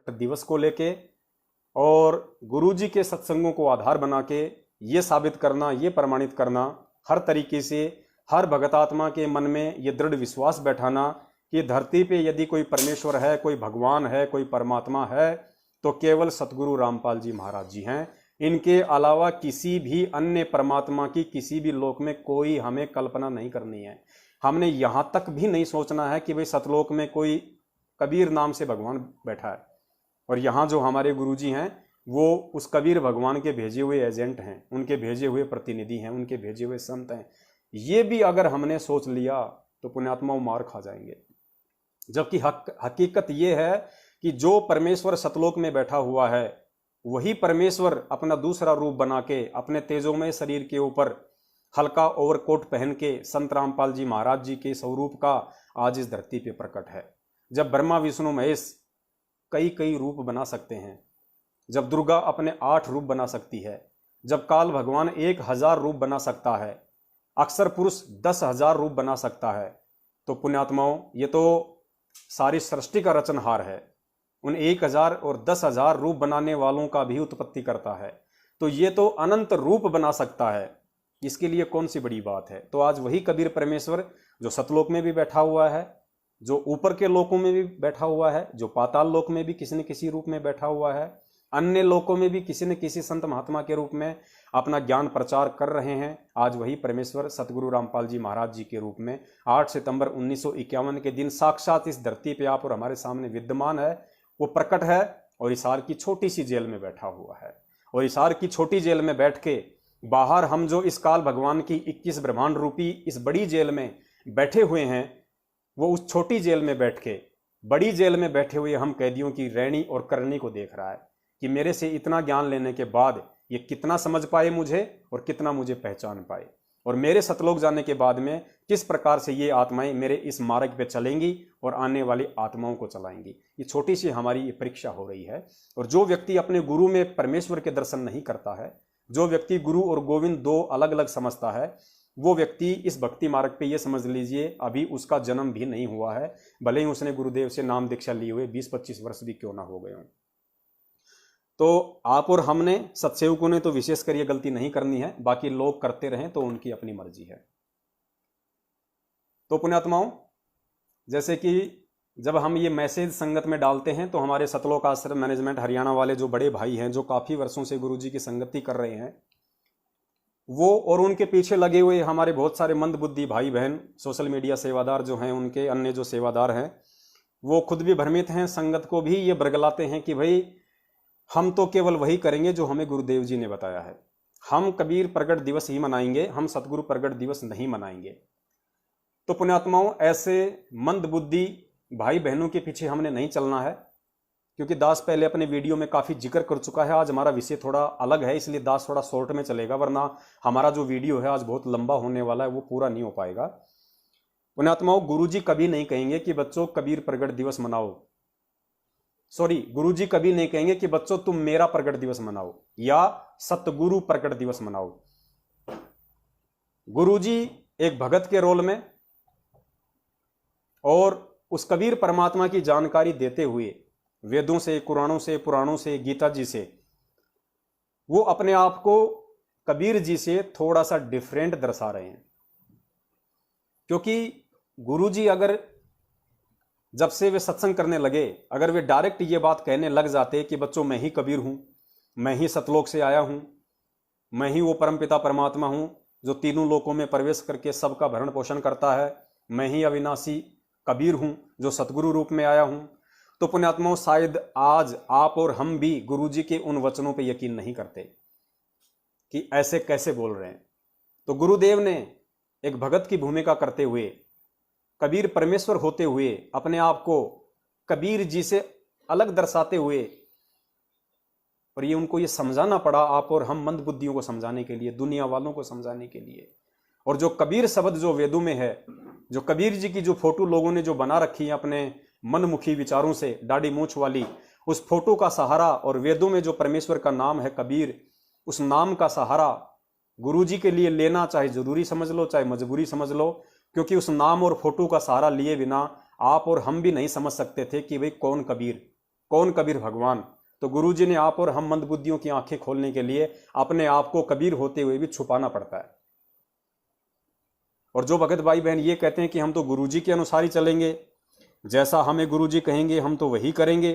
दिवस को लेके और गुरुजी के सत्संगों को आधार बना के ये साबित करना, ये प्रमाणित करना, हर तरीके से हर भगतात्मा के मन में ये दृढ़ विश्वास बैठाना कि धरती पे यदि कोई परमेश्वर है, कोई भगवान है, कोई परमात्मा है तो केवल सतगुरु रामपाल जी महाराज जी हैं। इनके अलावा किसी भी अन्य परमात्मा की किसी भी लोक में कोई हमें कल्पना नहीं करनी है। हमने यहाँ तक भी नहीं सोचना है कि भाई सतलोक में कोई कबीर नाम से भगवान बैठा है और यहाँ जो हमारे गुरुजी हैं वो उस कबीर भगवान के भेजे हुए एजेंट हैं, उनके भेजे हुए प्रतिनिधि हैं, उनके भेजे हुए संत हैं। ये भी अगर हमने सोच लिया तो पुण्यात्माओं मार खा जाएंगे। जबकि हकीकत ये है कि जो परमेश्वर सतलोक में बैठा हुआ है वही परमेश्वर अपना दूसरा रूप बना के अपने तेजोमय शरीर के ऊपर हल्का ओवरकोट पहन के संत रामपाल जी महाराज जी के स्वरूप का आज इस धरती पे प्रकट है। जब ब्रह्मा विष्णु महेश कई कई रूप बना सकते हैं, जब दुर्गा अपने 8 रूप बना सकती है, जब काल भगवान 1000 रूप बना सकता है, अक्षर पुरुष 10,000 रूप बना सकता है, तो पुण्यात्माओं ये तो सारी सृष्टि का रचनहार है। उन 1000 और 10,000 रूप बनाने वालों का भी उत्पत्ति करता है, तो ये तो अनंत रूप बना सकता है। इसके लिए कौन सी बड़ी बात है। तो आज वही कबीर परमेश्वर जो सतलोक में भी बैठा हुआ है, जो ऊपर के लोकों में भी बैठा हुआ है, जो पाताल लोक में भी किसी न किसी रूप में बैठा हुआ है, अन्य लोकों में भी किसी न किसी संत महात्मा के रूप में अपना ज्ञान प्रचार कर रहे हैं, आज वही परमेश्वर सतगुरु रामपाल जी महाराज जी के रूप में 8 सितंबर 1951 के दिन साक्षात इस धरती पे आप और हमारे सामने विद्यमान है, वो प्रकट है और हिसार की छोटी सी जेल में बैठा हुआ है। और हिसार की छोटी जेल में बैठ के बाहर हम जो इस काल भगवान की 21 ब्रह्मांड रूपी इस बड़ी जेल में बैठे हुए हैं, वो उस छोटी जेल में बैठ के बड़ी जेल में बैठे हुए हम कैदियों की रहनी और करनी को देख रहा है कि मेरे से इतना ज्ञान लेने के बाद ये कितना समझ पाए मुझे और कितना मुझे पहचान पाए, और मेरे सतलोक जाने के बाद में किस प्रकार से ये आत्माएं मेरे इस मार्ग पे चलेंगी और आने वाली आत्माओं को चलाएंगी। ये छोटी सी हमारी ये परीक्षा हो रही है। और जो व्यक्ति अपने गुरु में परमेश्वर के दर्शन नहीं करता है, जो व्यक्ति गुरु और गोविंद 2 अलग अलग समझता है, वो व्यक्ति इस भक्ति मार्ग पे ये समझ लीजिए अभी उसका जन्म भी नहीं हुआ है, भले ही उसने गुरुदेव से नाम दीक्षा लिए हुए 20-25 वर्ष भी क्यों ना हो गए हों। तो आप और हमने सत्सेवकों ने तो विशेषकर ये गलती नहीं करनी है, बाकी लोग करते रहें तो उनकी अपनी मर्जी है। तो पुण्यात्माओं, जैसे कि जब हम ये मैसेज संगत में डालते हैं तो हमारे सतलोक आश्रम मैनेजमेंट हरियाणा वाले जो बड़े भाई हैं, जो काफ़ी वर्षों से गुरुजी की संगति कर रहे हैं, वो और उनके पीछे लगे हुए हमारे बहुत सारे मंदबुद्धि भाई बहन, सोशल मीडिया सेवादार जो हैं, उनके अन्य जो सेवादार हैं, वो खुद भी भ्रमित हैं, संगत को भी ये बरगलाते हैं कि भाई हम तो केवल वही करेंगे जो हमें गुरुदेव जी ने बताया है, हम कबीर प्रगट दिवस ही मनाएंगे, हम सतगुरु प्रगट दिवस नहीं मनाएंगे। तो पुण्यात्माओं, ऐसे मंदबुद्धि भाई बहनों के पीछे हमने नहीं चलना है, क्योंकि दास पहले अपने वीडियो में काफ़ी जिक्र कर चुका है। आज हमारा विषय थोड़ा अलग है, इसलिए दास थोड़ा शॉर्ट में चलेगा, वरना हमारा जो वीडियो है आज बहुत लंबा होने वाला है, वो पूरा नहीं हो पाएगा। पुण्यात्माओं, गुरुजी कभी नहीं कहेंगे कि बच्चों कबीर प्रगट दिवस मनाओ, गुरुजी कभी नहीं कहेंगे कि बच्चों तुम मेरा प्रगट दिवस मनाओ या सतगुरु प्रगट दिवस मनाओ। गुरुजी एक भगत के रोल में और उस कबीर परमात्मा की जानकारी देते हुए वेदों से, कुरानों से, पुराणों से, गीता जी से, वो अपने आप को कबीर जी से थोड़ा सा डिफरेंट दर्शा रहे हैं। क्योंकि गुरुजी अगर जब से वे सत्संग करने लगे, अगर वे डायरेक्ट ये बात कहने लग जाते कि बच्चों मैं ही कबीर हूं, मैं ही सतलोक से आया हूं, मैं ही वो परमपिता परमात्मा हूं जो तीनों लोकों में प्रवेश करके सबका भरण पोषण करता है, मैं ही अविनाशी कबीर हूं जो सतगुरु रूप में आया हूं, तो पुण्यात्माओं शायद आज आप और हम भी गुरुजी के उन वचनों पर यकीन नहीं करते कि ऐसे कैसे बोल रहे हैं। तो गुरुदेव ने एक भगत की भूमिका करते हुए, कबीर परमेश्वर होते हुए, अपने आप को कबीर जी से अलग दर्शाते हुए, और ये उनको ये समझाना पड़ा आप और हम मंदबुद्धियों को समझाने के लिए, दुनिया वालों को समझाने के लिए। और जो कबीर शब्द जो वेदों में है, जो कबीर जी की जो फोटो लोगों ने जो बना रखी है अपने मनमुखी विचारों से, दाढ़ी मूछ वाली, उस फोटो का सहारा और वेदों में जो परमेश्वर का नाम है कबीर, उस नाम का सहारा गुरुजी के लिए लेना चाहे जरूरी समझ लो चाहे मजबूरी समझ लो, क्योंकि उस नाम और फोटो का सहारा लिए बिना आप और हम भी नहीं समझ सकते थे कि भाई कौन कबीर, कौन कबीर भगवान। तो गुरुजी ने आप और हम मंदबुद्धियों की आंखें खोलने के लिए अपने आप को कबीर होते हुए भी छुपाना पड़ता है। और जो भगत भाई बहन ये कहते हैं कि हम तो गुरुजी के अनुसार ही चलेंगे, जैसा हमें गुरुजी कहेंगे हम तो वही करेंगे,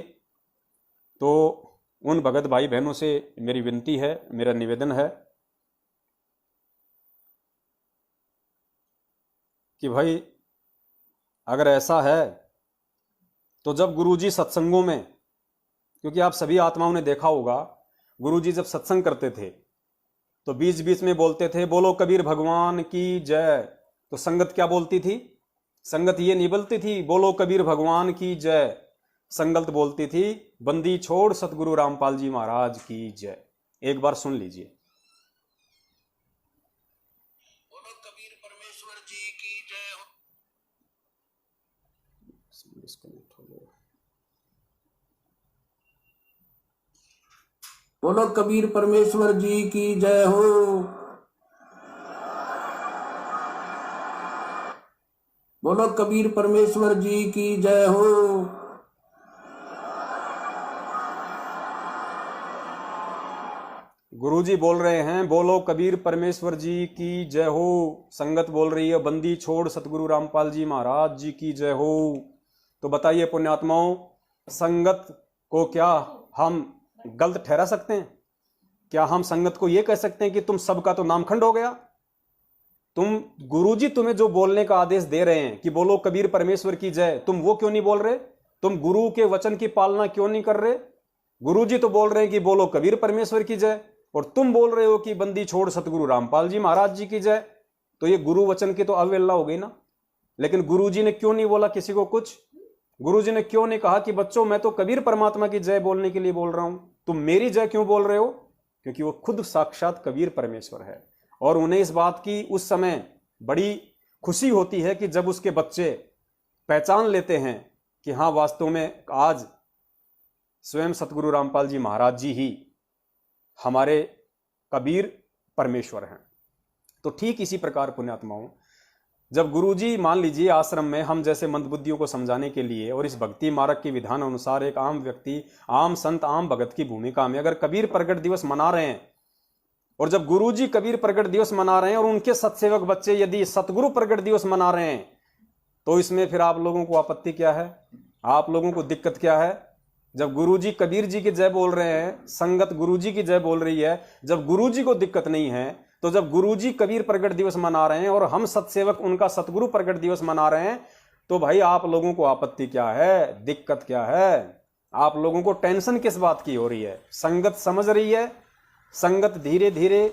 तो उन भगत भाई बहनों से मेरी विनती है, मेरा निवेदन है कि भाई अगर ऐसा है तो जब गुरुजी सत्संगों में, क्योंकि आप सभी आत्माओं ने देखा होगा गुरुजी जब सत्संग करते थे तो बीच बीच में बोलते थे बोलो कबीर भगवान की जय। तो संगत क्या बोलती थी? संगत ये नहीं बोलती थी बोलो कबीर भगवान की जय, संगत बोलती थी बंदी छोड़ सतगुरु रामपाल जी महाराज की जय। एक बार सुन लीजिए। बोलो कबीर परमेश्वर जी की जय हो। डिस्कनेक्ट हो गया। बोलो कबीर परमेश्वर जी की जय हो। बोलो कबीर परमेश्वर जी की जय हो। गुरुजी बोल रहे हैं बोलो कबीर परमेश्वर जी की जय हो, संगत बोल रही है बंदी छोड़ सतगुरु रामपाल जी महाराज जी की जय हो। तो बताइए पुण्यात्माओं, संगत को क्या हम गलत ठहरा सकते हैं? क्या हम संगत को यह कह सकते हैं कि तुम सबका तो नामखंड हो गया? तुम गुरुजी तुम्हें जो बोलने का आदेश दे रहे हैं कि बोलो कबीर परमेश्वर की जय, तुम वो क्यों नहीं बोल रहे? तुम गुरु के वचन की पालना क्यों नहीं कर रहे? गुरुजी तो बोल रहे हैं कि बोलो कबीर परमेश्वर की जय, और तुम बोल रहे हो कि बंदी छोड़ सतगुरु रामपाल जी महाराज जी की जय। तो ये गुरु वचन की तो अवहेलना हो गई ना। लेकिन गुरुजी ने क्यों नहीं बोला किसी को कुछ? गुरुजी ने क्यों नहीं कहा कि बच्चों मैं तो कबीर परमात्मा की जय बोलने के लिए बोल रहा हूं, तुम मेरी जय क्यों बोल रहे हो? क्योंकि वो खुद साक्षात कबीर परमेश्वर है। और उन्हें इस बात की उस समय बड़ी खुशी होती है कि जब उसके बच्चे पहचान लेते हैं कि हाँ वास्तव में आज स्वयं सतगुरु रामपाल जी महाराज जी ही हमारे कबीर परमेश्वर हैं। तो ठीक इसी प्रकार पुण्यात्माओं, जब गुरुजी मान लीजिए आश्रम में हम जैसे मंदबुद्धियों को समझाने के लिए और इस भक्ति मार्ग के विधान अनुसार एक आम व्यक्ति, आम संत, आम भगत की भूमिका में अगर कबीर प्रकट दिवस मना रहे हैं, और जब गुरुजी कबीर प्रकट दिवस मना रहे हैं और उनके सत्सेवक बच्चे यदि सतगुरु प्रकट दिवस मना रहे हैं, तो इसमें फिर आप लोगों को आपत्ति क्या है? आप लोगों को दिक्कत क्या है? जब गुरुजी कबीर जी की जय बोल रहे हैं, संगत गुरुजी की जय बोल रही है, जब गुरुजी को दिक्कत नहीं है, तो जब गुरुजी कबीर प्रकट दिवस मना रहे हैं और हम सत्सेवक उनका सतगुरु प्रकट दिवस मना रहे हैं, तो भाई आप लोगों को आपत्ति क्या है? दिक्कत क्या है? आप लोगों को टेंशन किस बात की हो रही है? संगत समझ रही है, संगत धीरे धीरे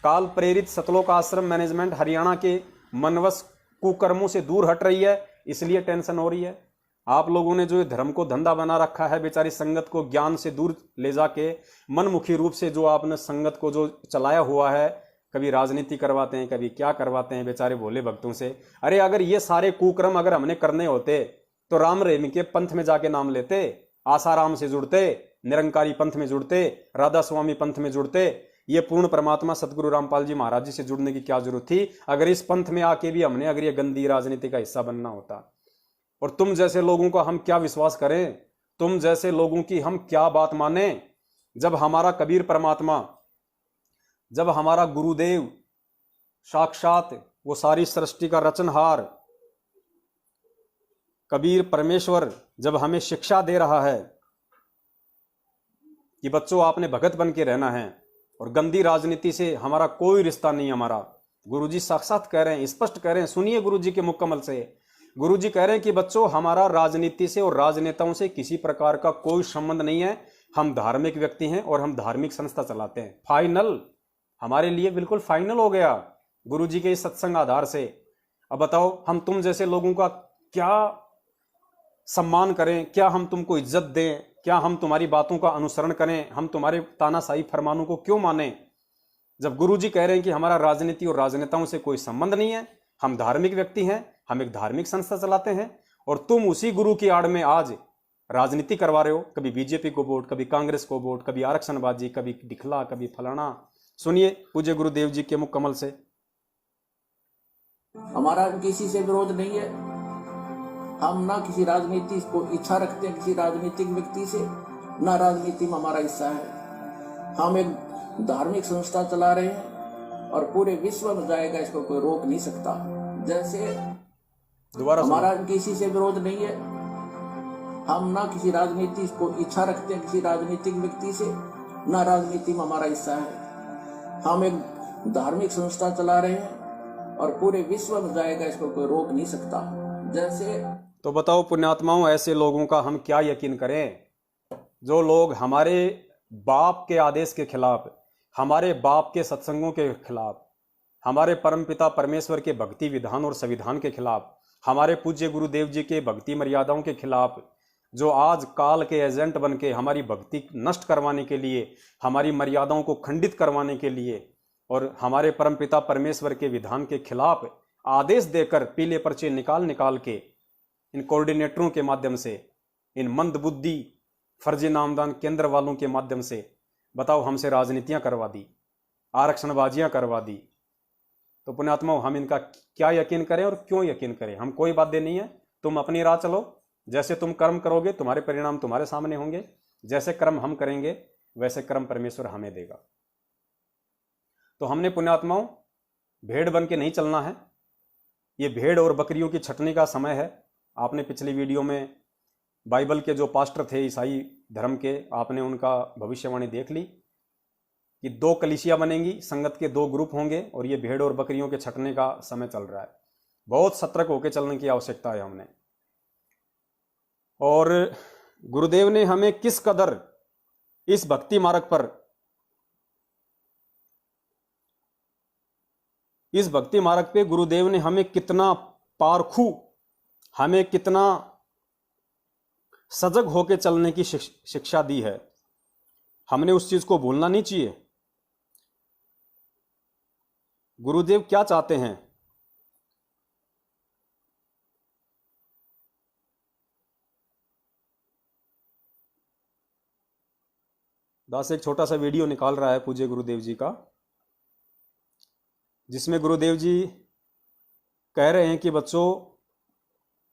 काल प्रेरित सतलोक आश्रम मैनेजमेंट हरियाणा के मनवश कुकर्मों से दूर हट रही है, इसलिए टेंशन हो रही है। आप लोगों ने जो धर्म को धंधा बना रखा है, बेचारी संगत को ज्ञान से दूर ले जाके मनमुखी रूप से जो आपने संगत को जो चलाया हुआ है, कभी राजनीति करवाते हैं, कभी क्या करवाते हैं बेचारे भोले भक्तों से। अरे अगर ये सारे कुकर्म अगर हमने करने होते तो राम रहीम के पंथ में जाके नाम लेते, आसाराम से जुड़ते, निरंकारी पंथ में जुड़ते, राधा स्वामी पंथ में जुड़ते। ये पूर्ण परमात्मा सतगुरु रामपाल जी महाराज जी से जुड़ने की क्या जरूरत थी अगर इस पंथ में आके भी हमने अगर ये गंदी राजनीति का हिस्सा बनना होता? और तुम जैसे लोगों का हम क्या विश्वास करें? तुम जैसे लोगों की हम क्या बात माने? जब हमारा कबीर परमात्मा, जब हमारा गुरुदेव साक्षात वो सारी सृष्टि का रचनहार कबीर परमेश्वर जब हमें शिक्षा दे रहा है कि बच्चों आपने भगत बन के रहना है और गंदी राजनीति से हमारा कोई रिश्ता नहीं। हमारा गुरुजी साक्षात कह रहे हैं, स्पष्ट कह रहे हैं, सुनिए गुरुजी के मुकम्मल से। गुरुजी कह रहे हैं कि बच्चों हमारा राजनीति से और राजनेताओं से किसी प्रकार का कोई संबंध नहीं है। हम धार्मिक व्यक्ति हैं और हम धार्मिक संस्था चलाते हैं। फाइनल हमारे लिए बिल्कुल फाइनल हो गया गुरुजी के इस सत्संग आधार से। अब बताओ हम तुम जैसे लोगों का क्या सम्मान करें? क्या हम तुमको इज्जत दें? क्या हम तुम्हारी बातों का अनुसरण करें? हम तुम्हारे तानाशाही फरमानों को क्यों माने? जब गुरुजी कह रहे हैं कि हमारा राजनीति और राजनेताओं से कोई संबंध नहीं है, हम धार्मिक व्यक्ति हैं, हम एक धार्मिक संस्था चलाते हैं, और तुम उसी गुरु की आड़ में आज राजनीति करवा रहे हो। कभी बीजेपी को वोट, कभी कांग्रेस को वोट, कभी आरक्षणबाजी, कभी दिखला, कभी फलाना। सुनिए पूज्य गुरुदेव जी के मुख कमल से। हमारा किसी से विरोध नहीं है, हम ना किसी राजनीति को इच्छा रखते हैं किसी राजनीतिक व्यक्ति से, ना राजनीति में हमारा हिस्सा है। हम एक धार्मिक संस्था चला रहे हैं और पूरे विश्व में जाएगा, इसको कोई रोक नहीं सकता। जैसे दोबारा हमारा किसी से विरोध नहीं है, हम ना किसी राजनीति को इच्छा रखते हैं किसी राजनीतिक व्यक्ति से, ना राजनीति में हमारा हिस्सा है। हम एक धार्मिक संस्था चला रहे हैं और पूरे विश्व में जाएगा, इसको कोई रोक नहीं सकता। जैसे तो बताओ पुण्यात्माओं, ऐसे लोगों का हम क्या यकीन करें जो लोग हमारे बाप के आदेश के खिलाफ, हमारे बाप के सत्संगों के खिलाफ, हमारे परमपिता परमेश्वर के भक्ति विधान और संविधान के खिलाफ, हमारे पूज्य गुरुदेव जी के भक्ति मर्यादाओं के खिलाफ, जो आज काल के एजेंट बन के हमारी भक्ति नष्ट करवाने के लिए, हमारी मर्यादाओं को खंडित करवाने के लिए और हमारे परमपिता परमेश्वर के विधान के खिलाफ आदेश देकर पीले पर्चे निकाल के इन कोऑर्डिनेटरों के माध्यम से, इन मंदबुद्धि फर्जी नामदान केंद्र वालों के माध्यम से बताओ हमसे राजनीतियां करवा दी, आरक्षणबाजियां करवा दी, तो पुण्यात्माओं हम इनका क्या यकीन करें और क्यों यकीन करें? हम कोई बाध्य नहीं है, तुम अपनी राह चलो, जैसे तुम कर्म करोगे तुम्हारे परिणाम तुम्हारे सामने होंगे, जैसे कर्म हम करेंगे वैसे कर्म परमेश्वर हमें देगा। तो हमने पुण्यात्माओं भेड़ बन के नहीं चलना है, ये भेड़ और बकरियों की छटनी का समय है। आपने पिछली वीडियो में बाइबल के जो पास्टर थे ईसाई धर्म के, आपने उनका भविष्यवाणी देख ली कि 2 कलीसिया बनेंगी, संगत के 2 ग्रुप होंगे और ये भेड़ और बकरियों के छटने का समय चल रहा है। बहुत सतर्क होकर चलने की आवश्यकता है हमने। और गुरुदेव ने हमें किस कदर इस भक्ति मार्ग पर, इस भक्ति मार्ग पे गुरुदेव ने हमें कितना पारखू, हमें कितना सजग होकर चलने की शिक्षा दी है, हमने उस चीज को भूलना नहीं चाहिए। गुरुदेव क्या चाहते हैं? दास एक छोटा सा वीडियो निकाल रहा है पूज्य गुरुदेव जी का, जिसमें गुरुदेव जी कह रहे हैं कि बच्चों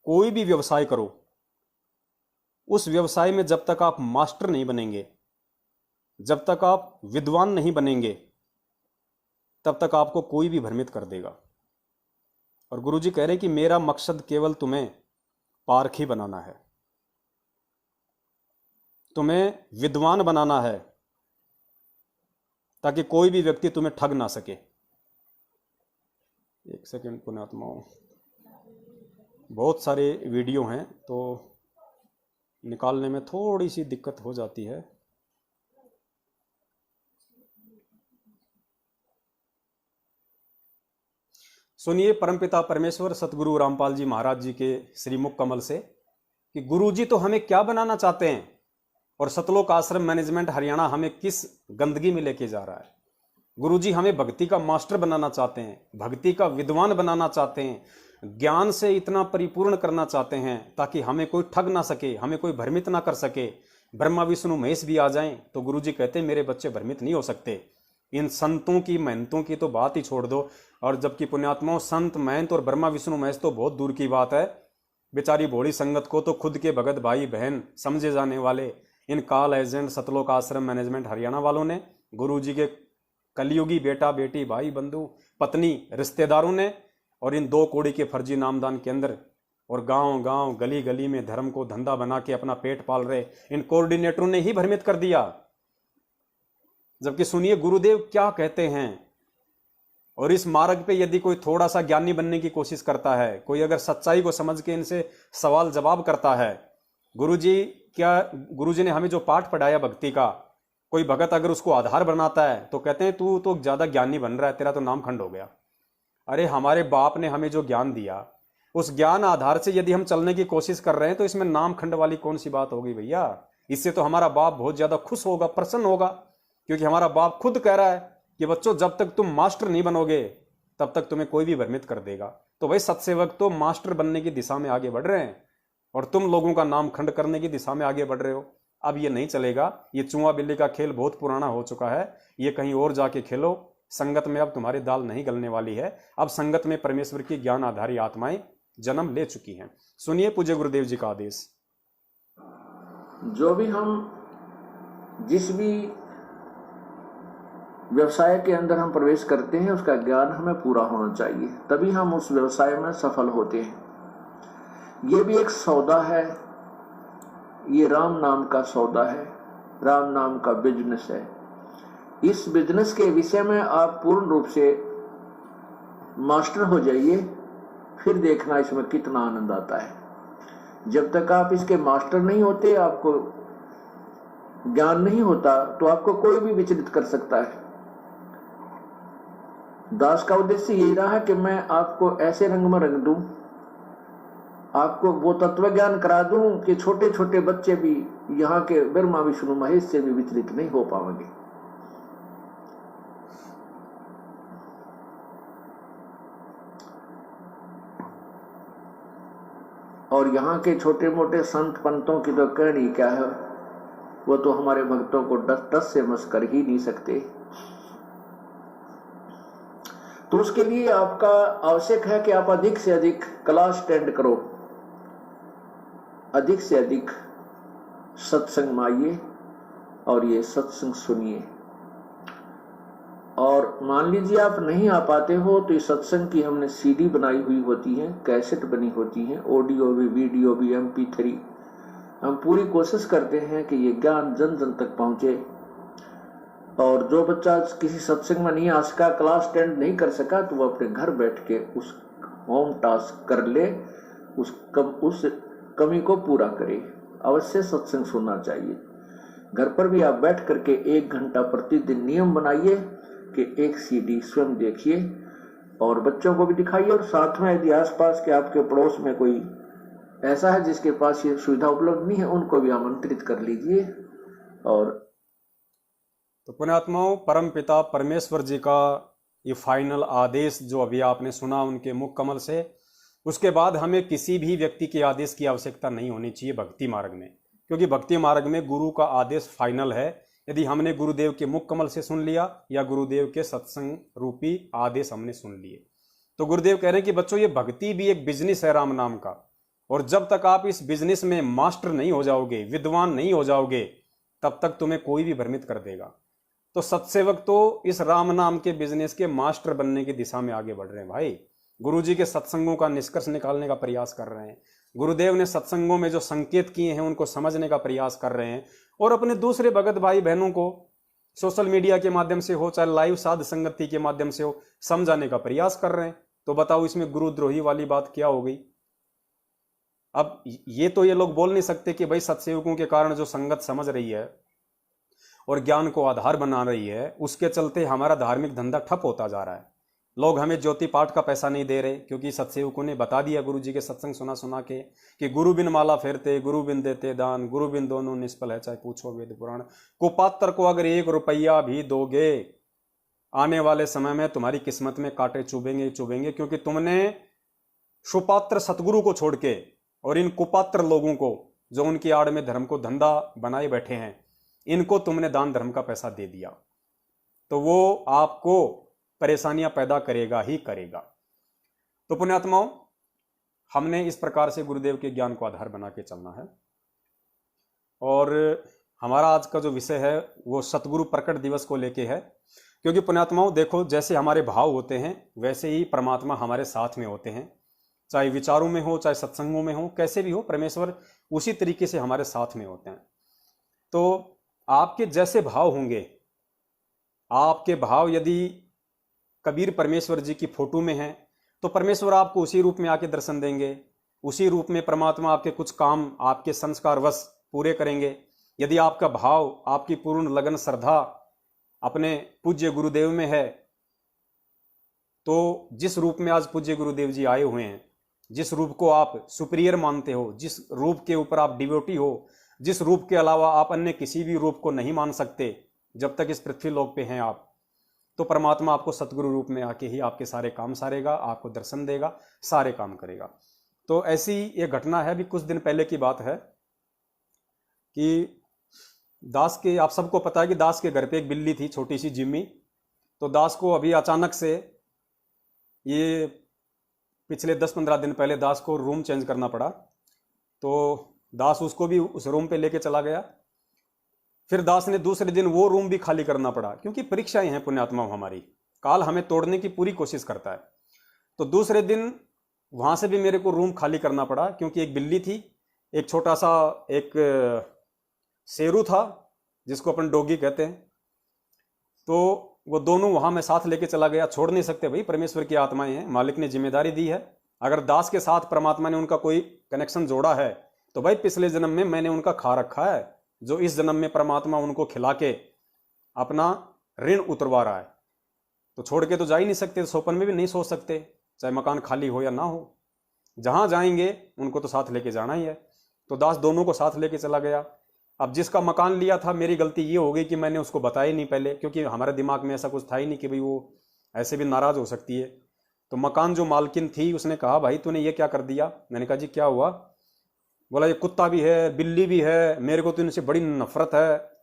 कोई भी व्यवसाय करो, उस व्यवसाय में जब तक आप मास्टर नहीं बनेंगे, जब तक आप विद्वान नहीं बनेंगे, तब तक आपको कोई भी भ्रमित कर देगा। और गुरुजी कह रहे हैं कि मेरा मकसद केवल तुम्हें पारखी बनाना है, तुम्हें विद्वान बनाना है, ताकि कोई भी व्यक्ति तुम्हें ठग ना सके। एक सेकंड पुण्यात्माओं, बहुत सारे वीडियो हैं तो निकालने में थोड़ी सी दिक्कत हो जाती है। सुनिए परमपिता परमेश्वर सतगुरु रामपाल जी महाराज जी के श्रीमुख कमल से कि गुरु जी तो हमें क्या बनाना चाहते हैं और सतलोक आश्रम मैनेजमेंट हरियाणा हमें किस गंदगी में लेके जा रहा है। गुरु जी हमें भक्ति का मास्टर बनाना चाहते हैं, भक्ति का विद्वान बनाना चाहते हैं, ज्ञान से इतना परिपूर्ण करना चाहते हैं ताकि हमें कोई ठग ना सके, हमें कोई भ्रमित ना कर सके। ब्रह्मा विष्णु महेश भी आ जाएं तो गुरु जी कहते हैं मेरे बच्चे भ्रमित नहीं हो सकते। इन संतों की महंतों की तो बात ही छोड़ दो, और जबकि पुण्यात्माओं संत महंत और ब्रह्मा विष्णु महेश तो बहुत दूर की बात है। बेचारी भोली संगत को तो खुद के भगत भाई बहन समझे जाने वाले इन काल एजेंट सतलोक आश्रम मैनेजमेंट हरियाणा वालों ने, गुरु जी के कलयुगी बेटा बेटी भाई बंधु पत्नी रिश्तेदारों ने, और इन 2 कौड़ी के फर्जी नामदान केंद्र और गांव गांव गली गली में धर्म को धंधा बना के अपना पेट पाल रहे इन कोऑर्डिनेटरों ने ही भ्रमित कर दिया। जबकि सुनिए गुरुदेव क्या कहते हैं। और इस मार्ग पे यदि कोई थोड़ा सा ज्ञानी बनने की कोशिश करता है, कोई अगर सच्चाई को समझ के इनसे सवाल जवाब करता है, गुरुजी ने हमें जो पाठ पढ़ाया भक्ति का, कोई भगत अगर उसको आधार बनाता है तो कहते हैं तू तो ज्यादा ज्ञानी बन रहा है, तेरा तो नाम खंड हो गया। अरे हमारे बाप ने हमें जो ज्ञान दिया, उस ज्ञान आधार से यदि हम चलने की कोशिश कर रहे हैं तो इसमें नाम खंड वाली कौन सी बात होगी भैया। इससे तो हमारा बाप बहुत ज्यादा खुश होगा, प्रसन्न होगा, क्योंकि हमारा बाप खुद कह रहा है कि बच्चों जब तक तुम मास्टर नहीं बनोगे तब तक तुम्हें कोई भी भ्रमित कर देगा। तो भाई सत्सेवक तो मास्टर बनने की दिशा में आगे बढ़ रहे हैं और तुम लोगों का नाम खंड करने की दिशा में आगे बढ़ रहे हो। अब ये नहीं चलेगा, ये चूहा बिल्ली का खेल बहुत पुराना हो चुका है, ये कहीं और जाके खेलो। संगत में अब तुम्हारी दाल नहीं गलने वाली है। अब संगत में परमेश्वर की ज्ञान आधारी आत्माएं जन्म ले चुकी हैं। सुनिए पूज्य गुरुदेव जी का आदेश। जो भी हम जिस भी व्यवसाय के अंदर हम प्रवेश करते हैं उसका ज्ञान हमें पूरा होना चाहिए, तभी हम उस व्यवसाय में सफल होते हैं। ये भी एक सौदा है, ये राम नाम का सौदा है, राम नाम का बिजनेस है। इस बिजनेस के विषय में आप पूर्ण रूप से मास्टर हो जाइए, फिर देखना इसमें कितना आनंद आता है। जब तक आप इसके मास्टर नहीं होते, आपको ज्ञान नहीं होता, तो आपको कोई भी विचलित कर सकता है। दास का उद्देश्य यही रहा है कि मैं आपको ऐसे रंग में रंग दूं, आपको वो तत्व ज्ञान करा दूं कि छोटे छोटे बच्चे भी यहाँ के ब्रह्मा विष्णु महेश से भी विचलित नहीं हो पाएंगे। और यहाँ के छोटे मोटे संत पंतों की तो कहनी क्या है, वो तो हमारे भक्तों को टस से मस कर ही नहीं सकते। तो उसके लिए आपका आवश्यक है कि आप अधिक से अधिक क्लास अटेंड करो, अधिक से अधिक सत्संग में आइए और ये सत्संग सुनिए। और मान लीजिए आप नहीं आ पाते हो तो इस सत्संग की हमने सीडी बनाई हुई होती है, कैसेट बनी होती है, ऑडियो भी, वीडियो भी, MP3। हम पूरी कोशिश करते हैं कि ये ज्ञान जन जन तक पहुंचे। और जो बच्चा किसी सत्संग में नहीं आ सका, क्लास अटेंड नहीं कर सका, तो वो अपने घर बैठ के उस होम टास्क कर ले, उस कमी को पूरा करे। अवश्य सत्संग सुनना चाहिए। घर पर भी आप बैठ करके 1 घंटा प्रतिदिन नियम बनाइए कि एक CD स्वयं देखिए और बच्चों को भी दिखाइए। और साथ में यदि आसपास के आपके पड़ोस में कोई ऐसा है जिसके पास ये सुविधा उपलब्ध नहीं है, उनको भी आमंत्रित कर लीजिए। और तो पुण्यात्माओं, परम पिता परमेश्वर जी का ये फाइनल आदेश जो अभी आपने सुना उनके मुख कमल से, उसके बाद हमें किसी भी व्यक्ति के आदेश की आवश्यकता नहीं होनी चाहिए भक्ति मार्ग में, क्योंकि भक्ति मार्ग में गुरु का आदेश फाइनल है। यदि हमने गुरुदेव के मुख कमल से सुन लिया या गुरुदेव के सत्संग रूपी आदेश हमने सुन लिए, तो गुरुदेव कह रहे हैं कि बच्चों ये भक्ति भी एक बिजनेस है राम नाम का, और जब तक आप इस बिजनेस में मास्टर नहीं हो जाओगे, विद्वान नहीं हो जाओगे, तब तक तुम्हें कोई भी भ्रमित कर देगा। तो सत्सेवक तो इस राम नाम के बिजनेस के मास्टर बनने की दिशा में आगे बढ़ रहे हैं भाई। गुरुजी के सत्संगों का निष्कर्ष निकालने का प्रयास कर रहे हैं, गुरुदेव ने सत्संगों में जो संकेत किए हैं उनको समझने का प्रयास कर रहे हैं, और अपने दूसरे भगत भाई बहनों को सोशल मीडिया के माध्यम से हो चाहे लाइव साध संगति के माध्यम से हो समझाने का प्रयास कर रहे हैं। तो बताओ इसमें गुरुद्रोही वाली बात क्या हो गई? अब ये तो ये लोग बोल नहीं सकते कि भाई सत्सेवकों के कारण जो संगत समझ रही है और ज्ञान को आधार बना रही है, उसके चलते हमारा धार्मिक धंधा ठप होता जा रहा है। लोग हमें ज्योति पाठ का पैसा नहीं दे रहे, क्योंकि सत्सेवकों ने बता दिया गुरु जी के सत्संग सुना सुना के कि गुरु बिन माला फेरते, गुरु बिन देते दान, गुरु बिन दोनों निष्फल है, चाहे पूछो वेद पुराण। कुपात्र को अगर 1 रुपया भी दोगे, आने वाले समय में तुम्हारी किस्मत में कांटे चुभेंगे चुभेंगे, क्योंकि तुमने सुपात्र सतगुरु को छोड़ के और इन कुपात्र लोगों को जो उनकी आड़ में धर्म को धंधा बनाए बैठे हैं, इनको तुमने दान धर्म का पैसा दे दिया, तो वो आपको परेशानियां पैदा करेगा ही करेगा। तो पुण्यात्माओं, हमने इस प्रकार से गुरुदेव के ज्ञान को आधार बना के चलना है। और हमारा आज का जो विषय है वो सतगुरु प्रकट दिवस को लेके है, क्योंकि पुण्यात्माओं देखो, जैसे हमारे भाव होते हैं वैसे ही परमात्मा हमारे साथ में होते हैं, चाहे विचारों में हो, चाहे सत्संगों में हो, कैसे भी हो, परमेश्वर उसी तरीके से हमारे साथ में होते हैं। तो आपके जैसे भाव होंगे, आपके भाव यदि कबीर परमेश्वर जी की फोटो में है, तो परमेश्वर आपको उसी रूप में आके दर्शन देंगे, उसी रूप में परमात्मा आपके कुछ काम आपके संस्कारवश पूरे करेंगे। यदि आपका भाव, आपकी पूर्ण लगन श्रद्धा अपने पूज्य गुरुदेव में है, तो जिस रूप में आज पूज्य गुरुदेव जी आए हुए हैं, जिस रूप को आप सुपीरियर मानते हो, जिस रूप के ऊपर आप डिवोटी हो, जिस रूप के अलावा आप अन्य किसी भी रूप को नहीं मान सकते जब तक इस पृथ्वी लोक पे हैं आप, तो परमात्मा आपको सतगुरु रूप में आके ही आपके सारे काम सारेगा, आपको दर्शन देगा, सारे काम करेगा। तो ऐसी ये घटना है, अभी कुछ दिन पहले की बात है कि दास के, आप सबको पता है कि दास के घर पे एक बिल्ली थी, छोटी सी जिम्मी। तो दास को अभी अचानक से ये पिछले 10-15 दिन पहले दास को रूम चेंज करना पड़ा, तो दास उसको भी उस रूम पे लेके चला गया। फिर दास ने दूसरे दिन वो रूम भी खाली करना पड़ा, क्योंकि परीक्षाएं हैं पुण्यात्मा हमारी, काल हमें तोड़ने की पूरी कोशिश करता है। तो दूसरे दिन वहां से भी मेरे को रूम खाली करना पड़ा, क्योंकि एक बिल्ली थी, एक छोटा सा एक शेरू था जिसको अपन डॉगी कहते हैं, तो वो दोनों वहां मैं साथ लेके चला गया। छोड़ नहीं सकते भाई, परमेश्वर की आत्माएं हैं, मालिक ने जिम्मेदारी दी है। अगर दास के साथ परमात्मा ने उनका कोई कनेक्शन जोड़ा है तो भाई पिछले जन्म में मैंने उनका खा रखा है, जो इस जन्म में परमात्मा उनको खिला के अपना ऋण उतरवा रहा है। तो छोड़ के तो जा ही नहीं सकते, सोपन में भी नहीं सो सकते, चाहे मकान खाली हो या ना हो। जहां जाएंगे उनको तो साथ लेके जाना ही है। तो दास दोनों को साथ लेके चला गया। अब जिसका मकान लिया था, मेरी गलती ये हो गई कि मैंने उसको बताया नहीं पहले, क्योंकि हमारे दिमाग में ऐसा कुछ था ही नहीं कि भाई वो ऐसे भी नाराज हो सकती है। तो मकान जो मालकिन थी उसने कहा, भाई तूने ये क्या कर दिया? मैंने कहा जी क्या हुआ? बोला ये कुत्ता भी है, बिल्ली भी है, मेरे को तो इनसे बड़ी नफरत है,